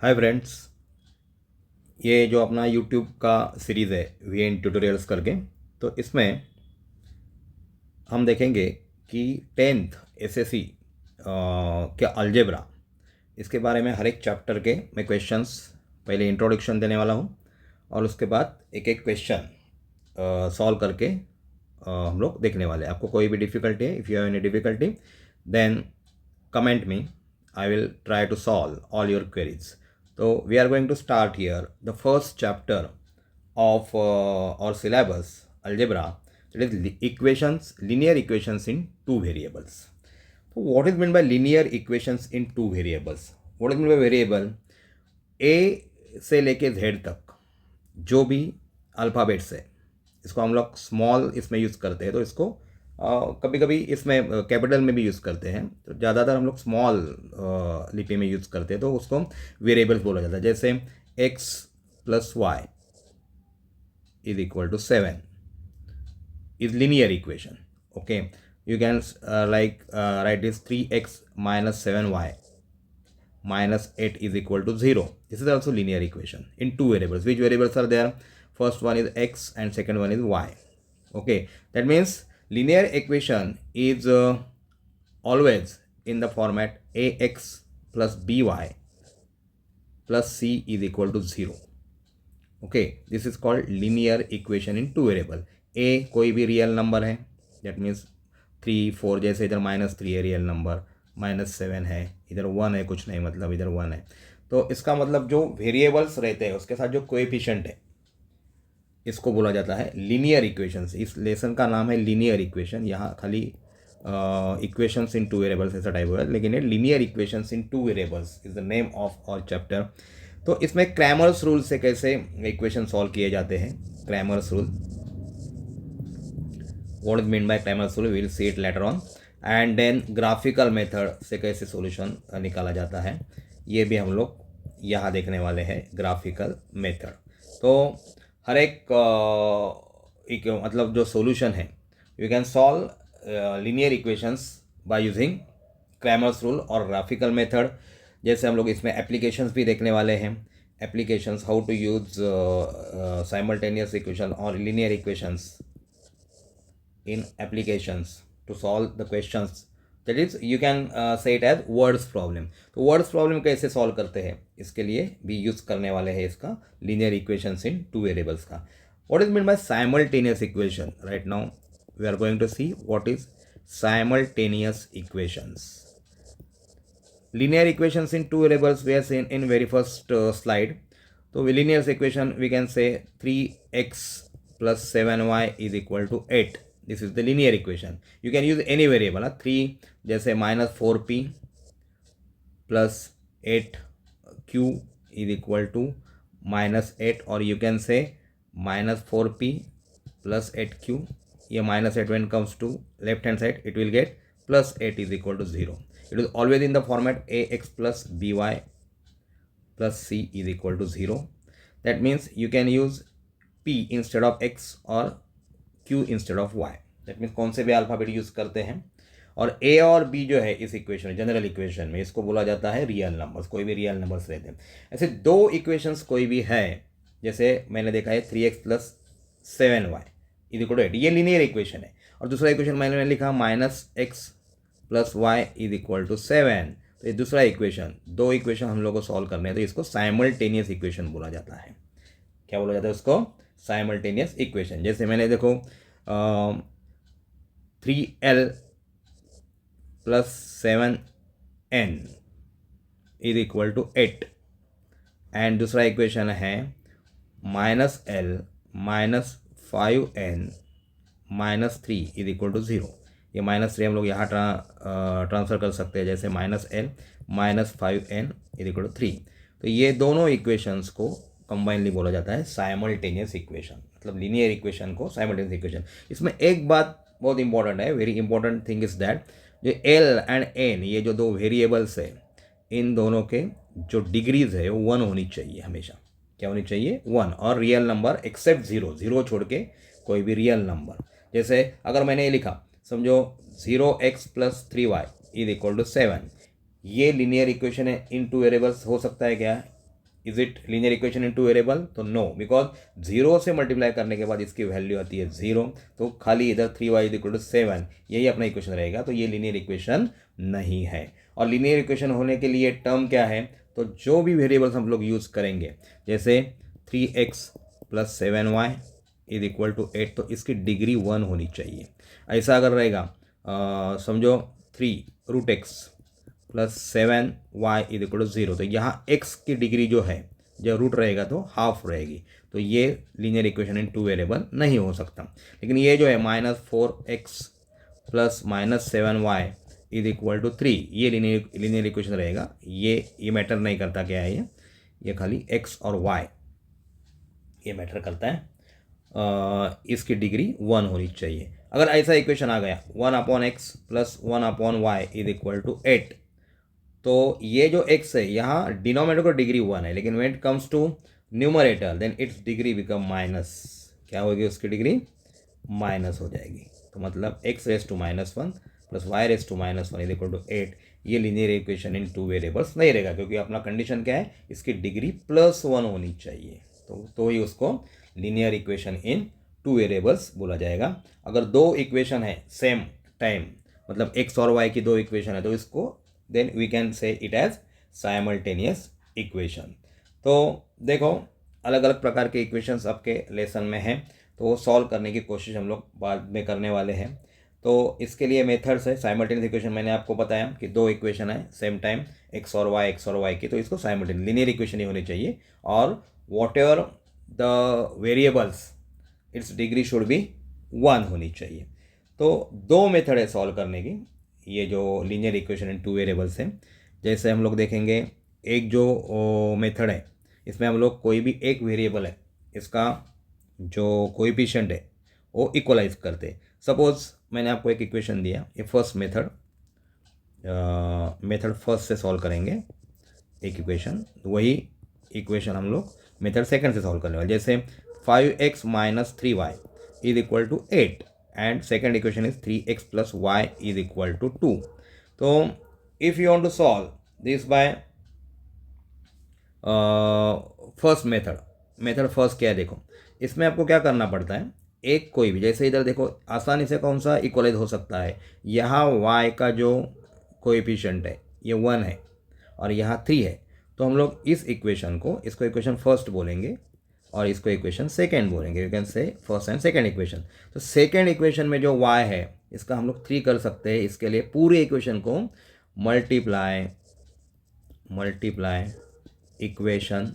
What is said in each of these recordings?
Hi friends, ये जो अपना यूट्यूब का सीरीज़ है वीएन ट्यूटोरियल्स करके, तो इसमें हम देखेंगे कि 10th एसएससी के अलजेब्रा, इसके बारे में हर एक चैप्टर के मैं क्वेश्चंस पहले इंट्रोडक्शन देने वाला हूँ और उसके बाद एक एक क्वेश्चन सॉल्व करके हम लोग देखने वाले हैं। आपको कोई भी डिफ़िकल्टी है, if you have any difficulty then comment me, I will try to solve all your queries. So we are going to start here the first chapter of our syllabus algebra, that is equations, linear equations in two variables. So what is meant by linear equations in two variables? What is meant by variable? A से लेके Z तक जो भी alphabets है, इसको हम लोग small इसमें यूज़ करते हैं, तो इसको कभी कभी इसमें कैपिटल में भी यूज़ करते हैं, तो ज़्यादातर हम लोग स्मॉल लिपि में यूज़ करते हैं, तो उसको वेरिएबल्स बोला जाता है। जैसे x + y is equal to 7 is linear equation. Okay, you can write this 3x - 7y - 8 is equal to 0. This is also linear equation in two variables. Which variables are there? First one is x and second one is y. Okay, that means linear equation is always in the format ax plus by plus c is equal to 0. Okay, this is called linear equation in two variable. A कोई भी real number है, that means 3 4, जैसे इधर -3 है real number, -7 है, इधर 1 है, कुछ नहीं मतलब इधर 1 है, तो इसका मतलब जो वेरिएबल्स रहते हैं उसके साथ जो कोएफिशिएंट है इसको बोला जाता है लीनियर इक्वेशंस। इस लेसन का नाम है लीनियर इक्वेशन। यहाँ खाली इक्वेशंस इन टू वेरिएबल्स ऐसा टाइप हुआ है, लेकिन ये linear equations in two variables is the name of our chapter. तो इसमें क्रैमर्स रूल से कैसे इक्वेशन सॉल्व किए जाते हैं, Cramer's rule, what is mean by Cramer's rule, we will see it later on. And then graphical method से कैसे solution निकाला जाता है, ये भी हम लोग यहाँ देखने वाले हैं, ग्राफिकल मेथड। तो हर एक मतलब जो सॉल्यूशन है, you can solve linear equations by using Cramer's rule और ग्राफिकल मेथड। जैसे हम लोग इसमें एप्लीकेशंस भी देखने वाले हैं, applications, how to use simultaneous equation और linear equations in applications to solve the questions, that is you can say it as words problem। तो words problem कैसे solve करते हैं, इसके लिए भी यूज़ करने वाले हैं इसका linear equations in two variables का। what is meant by simultaneous equation? Right now we are going to see what is simultaneous equations. Linear equations in two variables we have seen in very first slide. तो linear equation we can say 3x plus 7y is equal to 8. This is the linear equation. You can use any variable, 3 जैसे -4p plus 8q is equal to -8, और you can say -4p plus 8q, ये -8 when comes to left hand side it will get +8 is equal to 0. It is always in the format ax plus by plus c is equal to 0. That means you can use p instead of x or q instead of y. That means कौन से भी alphabet use करते हैं। और a और b जो है इस इक्वेशन, जनरल इक्वेशन में, इसको बोला जाता है रियल नंबर्स। कोई भी रियल नंबर्स रहते हैं। ऐसे दो इक्वेशंस कोई भी है, जैसे मैंने देखा है 3x + 7y is equal to 8, ये लीनियर इक्वेशन है। और दूसरा इक्वेशन मैंने लिखा -x + y is equal to 7, तो ये दूसरा इक्वेशन, दो इक्वेशन हम लोग को सॉल्व करने हैं, तो इसको साइमल्टेनियस इक्वेशन बोला जाता है। क्या बोला जाता है उसको? Simultaneous equation. जैसे मैंने देखो 3l + 7n is equal to 8, and दूसरा इक्वेशन है -l - 5n - 3 is equal to 0। ये -3 हम लोग यहाँ ट्रांसफ़र कर सकते हैं, जैसे -l - 5n is equal to 3। तो ये दोनों इक्वेशंस को कंबाइनली बोला जाता है साइमल्टेनियस इक्वेशन, मतलब लीनियर इक्वेशन को साइमल्टेनियस इक्वेशन। इसमें एक बात बहुत इंपॉर्टेंट है, very important thing is that जो एल एंड एन, ये जो दो वेरिएबल्स है, इन दोनों के जो डिग्रीज है वो 1 होनी चाहिए हमेशा। क्या होनी चाहिए? 1। और रियल नंबर एक्सेप्ट 0, 0 छोड़ के कोई भी रियल नंबर। जैसे अगर मैंने ये लिखा, समझो 0x + 3y is equal to 7, ये लीनियर इक्वेशन है इन टू वेरिएबल्स हो सकता है क्या? Is it linear equation in two variable? तो नो, बिकॉज 0 से मल्टीप्लाई करने के बाद इसकी वैल्यू आती है 0, तो खाली इधर 3y इज इक्वल टू 7 यही अपना इक्वेशन रहेगा, तो ये लीनियर इक्वेशन नहीं है। और लीनियर इक्वेशन होने के लिए टर्म क्या है, तो जो भी वेरिएबल्स हम लोग यूज़ करेंगे, जैसे 3x plus 7y is equal to 8, तो इसकी डिग्री 1 होनी चाहिए। ऐसा अगर रहेगा समझो 3√x plus 7y is equal to 0, तो यहाँ x की डिग्री जो है, जब रूट रहेगा तो हाफ रहेगी, तो ये linear equation in two variable नहीं हो सकता। लेकिन ये जो है -4x plus -7y is equal to 3, ये लीनियर इक्वेशन रहेगा। ये मैटर नहीं करता क्या है, ये खाली x और y ये मैटर करता है। इसकी डिग्री 1 होनी चाहिए। अगर ऐसा इक्वेशन आ गया 1/x plus 1/y is equal to 8, तो ये जो x है यहाँ डिनोमिनेटर को डिग्री 1 है, लेकिन when it comes to numerator then its degree become minus. क्या होगी उसकी डिग्री? माइनस हो जाएगी। तो मतलब x⁻⁻1 plus y⁻⁻1 is equal to 8, ये linear equation in two variables नहीं रहेगा, क्योंकि अपना कंडीशन क्या है, इसकी डिग्री +1 होनी चाहिए। तो ही उसको linear equation in two variables बोला जाएगा। अगर दो इक्वेशन है सेम टाइम, मतलब x और y की दो इक्वेशन है, तो इसको then we can say it as simultaneous equation. तो देखो अलग अलग प्रकार के इक्वेशंस आपके लेसन में हैं, तो वो सॉल्व करने की कोशिश हम लोग बाद में करने वाले हैं। तो इसके लिए मेथड्स है। साइमल्टेनियस इक्वेशन मैंने आपको बताया कि दो इक्वेशन है सेम टाइम x और y की, तो इसको साइमल्टेनियस लीनियर इक्वेशन ही होनी चाहिए। और what ever the variables it's degree should be 1 होनी चाहिए। तो दो मेथड है सॉल्व करने की, ये जो linear equation in two variables है। जैसे हम लोग देखेंगे, एक जो मेथड है इसमें हम लोग कोई भी एक वेरिएबल है, इसका जो कोएफिशिएंट है वो इक्वलाइज करते। सपोज मैंने आपको एक इक्वेशन दिया, ये फर्स्ट मेथड फर्स्ट से सॉल्व करेंगे एक इक्वेशन, वही इक्वेशन हम लोग मेथड सेकंड से सॉल्व करने वाले। जैसे 5x minus 3y is equal to 8 and second equation is 3x plus y is equal to 2। तो if you want to solve this by first method first क्या है, देखो इसमें आपको क्या करना पड़ता है, एक कोई भी, जैसे इधर देखो आसानी से कौन सा इक्वलाइज हो सकता है, यहाँ y का जो कोएफिशिएंट है ये 1 है और यहाँ 3 है, तो हम लोग इस इक्वेशन को, इसको इक्वेशन फर्स्ट बोलेंगे और इसको इक्वेशन सेकेंड बोलेंगे। You can say first and second equation. तो सेकेंड इक्वेशन में जो y है इसका हम लोग 3 कर सकते हैं। इसके लिए पूरे इक्वेशन को multiply equation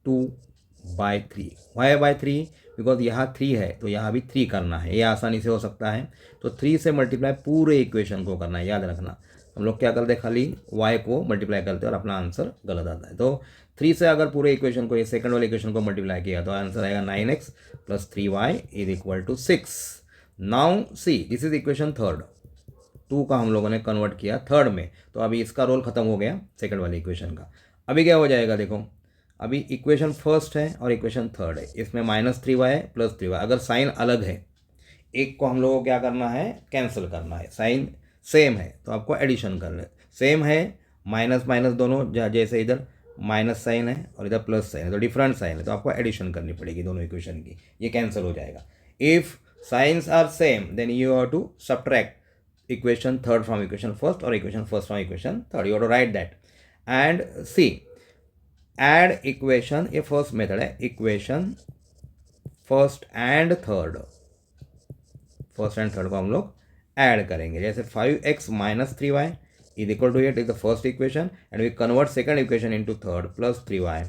2/3। Y by 3? Because यहाँ 3 है तो यहाँ भी 3 करना है, ये आसानी से हो सकता है। तो 3 से मल्टीप्लाई पूरे इक्वेशन को करना है, याद रखना। हम लोग क्या करते हैं, खाली y को मल्टीप्लाई करते हैं और अपना आंसर गलत आता है। तो 3 से अगर पूरे इक्वेशन को, ये सेकंड वाले इक्वेशन को मल्टीप्लाई किया तो आंसर आएगा 9x plus 3y is equal to 6। Now see this is equation third, 2 का हम लोगों ने कन्वर्ट किया थर्ड में, तो अभी इसका रोल खत्म हो गया सेकंड वाले इक्वेशन का। अभी क्या हो जाएगा, देखो अभी इक्वेशन फर्स्ट है और इक्वेशन थर्ड है, इसमें -3y है प्लस 3y। अगर साइन अलग है, एक को हम लोगों को क्या करना है, कैंसिल करना है। साइन सेम है तो आपको एडिशन करना है, सेम है माइनस माइनस दोनों, जैसे इधर माइनस साइन है और इधर प्लस साइन है, तो डिफरेंट साइन है, तो आपको एडिशन करनी पड़ेगी दोनों इक्वेशन की, ये कैंसिल हो जाएगा। If signs are same then you have to subtract equation third from equation first और equation first from equation third, you have to write that and see add equation. ये first method है, equation first and third को हम लोग add करेंगे। जैसे 5x minus 3y is equal to 8 is the first equation and we convert second equation into third plus 3y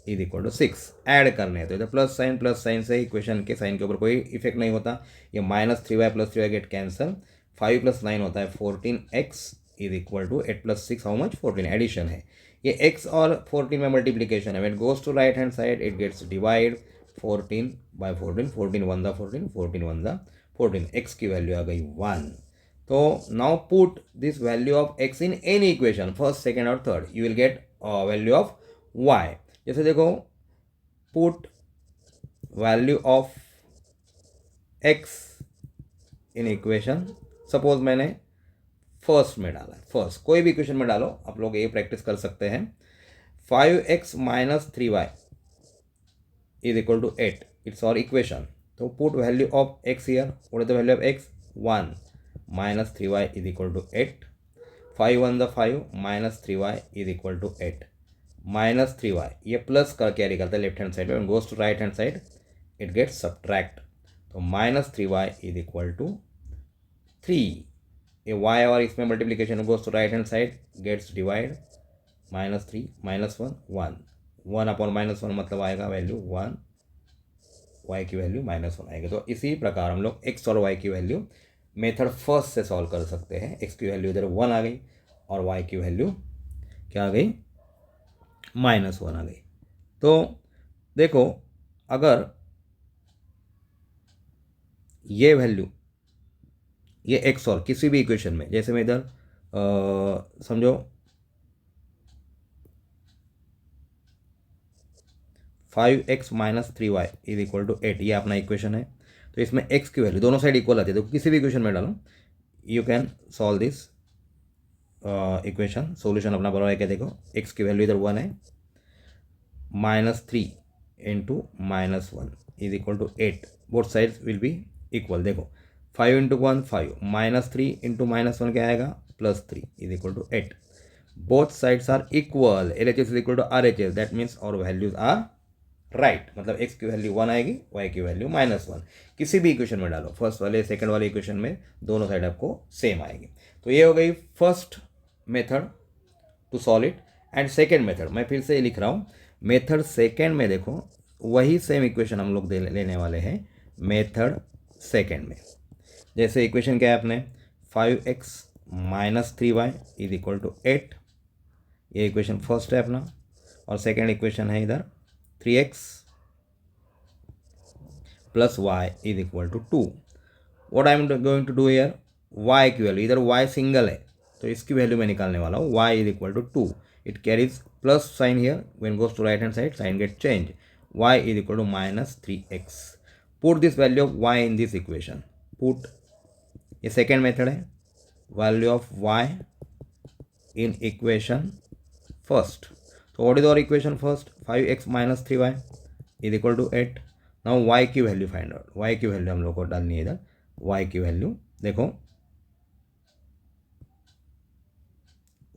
is equal to 6। Add करने हैं तो इधर प्लस साइन से इक्वेशन के साइन के ऊपर कोई इफेक्ट नहीं होता, ये -3y plus 3y get cancel. 5 + 9 होता है 14x is equal to 8 + 6 how much 14, addition है। ये x और 14 में मल्टीप्लीकेशन है, when goes to right hand side it gets divide 14/14, 14 1 दा 14, 14 1 दा 14, x की वैल्यू आ गई 1। तो now put this value of x in any equation first second और third, you will get value of y। जैसे देखो put value of x in equation, suppose मैंने first में डाला है, फर्स्ट कोई भी इक्वेशन में डालो, आप लोग ये प्रैक्टिस कर सकते हैं। 5x minus 3y is equal to 8. It's our equation. So put value of x here. What is the value of x? 1 minus 3y is equal to 8. 5 1 the 5 minus 3y is equal to 8. Minus 3y ये plus का carry करता है left hand side में, goes to right hand side it gets subtract. तो minus 3y is equal to 3. ये y और इसमें multiplication goes to right hand side gets divide. Minus 3 minus 1 1 1 upon minus 1 मतलब आएगा वैल्यू 1, y की value -1 आएगी. तो इसी प्रकार हम लोग x और y की वैल्यू मेथड फर्स्ट से सॉल्व कर सकते हैं. x की वैल्यू इधर 1 आ गई और y की वैल्यू क्या आ गई? -1 आ गई. तो देखो अगर ये वैल्यू ये x और किसी भी इक्वेशन में, जैसे मैं इधर समझो 5x minus 3y is equal to 8, ये अपना इक्वेशन है. तो इसमें x की वैल्यू दोनों साइड इक्वल आती है. तो किसी भी इक्वेशन में डालो, you can solve this equation. Solution अपना बराबर है क्या? देखो x की वैल्यू इधर 1 है, -3 into -1 is equal to 8. Both sides will be equal. देखो 5 इंटू 1 5, -3 इंटू -1 क्या आएगा? +3 is equal to 8. Both sides are equal. LHS is equal to RHS. That means our values are right. मतलब x की value 1 आएगी, y की value -1. किसी भी equation में डालो, फर्स्ट वाले सेकंड वाले इक्वेशन में दोनों साइड आपको सेम आएगी. तो ये हो गई first method to solve it. And second method मैं फिर से लिख रहा हूँ. मेथड सेकेंड में देखो वही सेम इक्वेशन हम लोग लेने वाले हैं मेथड सेकेंड में. जैसे इक्वेशन क्या है अपने 5x minus 3y is equal to 8. ये इक्वेशन फर्स्ट है अपना. और सेकेंड इक्वेशन है इधर 3x plus y is equal to 2. What I am going to do here? y की वैल्यू, इधर y सिंगल है तो इसकी वैल्यू मैं निकालने वाला हूँ. y is equal to 2. It carries plus sign here, when goes to right hand side sign get change. y is equal to -3x. Put this value of y in this equation. Put, ये second method है. Value of y in equation first. So what is our equation first? 5x minus 3y is equal to 8. Now y की value find out. y की value हम लोग को डालनी है इधर. y की वैल्यू देखो,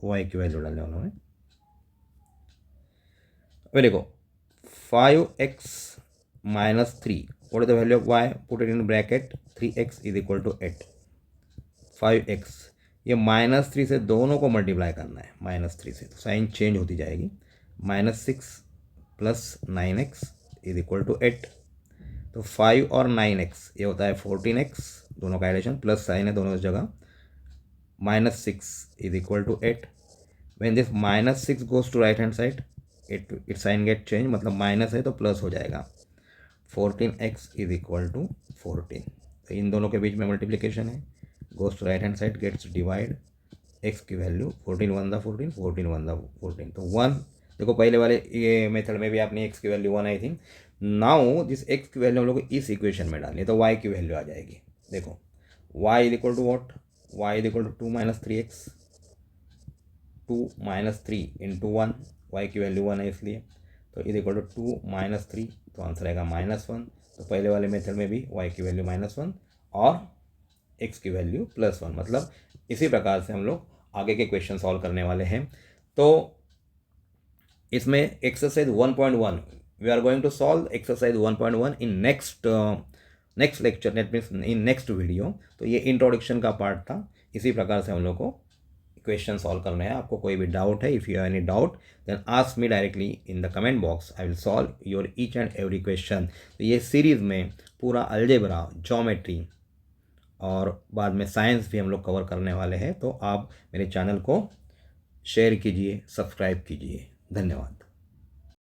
y की वैल्यू डालने वाला हूँ. अभी देखो 5x minus 3. What is the value of y? Put it in bracket. 3x is equal to 8. 5x ये -3 से दोनों को मल्टीप्लाई करना है. -3 से तो साइन चेंज होती जाएगी. -6 plus 9x is equal to 8. तो 5 और 9x ये होता है 14x. दोनों का एडिशन प्लस साइन है दोनों जगह. -6 is equal to 8. When this -6 goes to right hand side it sign get change, मतलब माइनस है तो प्लस हो जाएगा. 14x is equal to 14. तो इन दोनों के बीच में मल्टीप्लीकेशन है, goes to right hand side gets divide. x की वैल्यू 14 1 द 14, 14 1 द 14. तो 1. देखो पहले वाले ये मेथड में भी आपने x की वैल्यू 1 आई थी. नाउ दिस x की वैल्यू हम लोग को इस इक्वेशन में डालनी है तो y की वैल्यू आ जाएगी. देखो y is equal to what? y is equal to 2 minus 3x. 2 minus 3 into 1, y की वैल्यू 1 है इसलिए. तो इज इक्वल टू 2 माइनस 3, तो आंसर आएगा -1. तो पहले वाले मेथड में भी y की वैल्यू -1 और x की वैल्यू +1. मतलब इसी प्रकार से हम लोग आगे के क्वेश्चन सॉल्व करने वाले हैं. तो इसमें exercise 1.1 we are going to solve exercise 1.1 in next lecture, net means in next video. तो ये इंट्रोडक्शन का पार्ट था. इसी प्रकार से हम लोग को क्वेश्चन सॉल्व करने हैं. आपको कोई भी डाउट है, if you have any doubt then ask me directly in the comment box. I will solve your each and every question. तो ये सीरीज़ में पूरा अलजेब्रा, ज्योमेट्री और बाद में साइंस भी हम लोग कवर करने वाले हैं. तो आप मेरे चैनल को शेयर कीजिए, सब्सक्राइब कीजिए. धन्यवाद.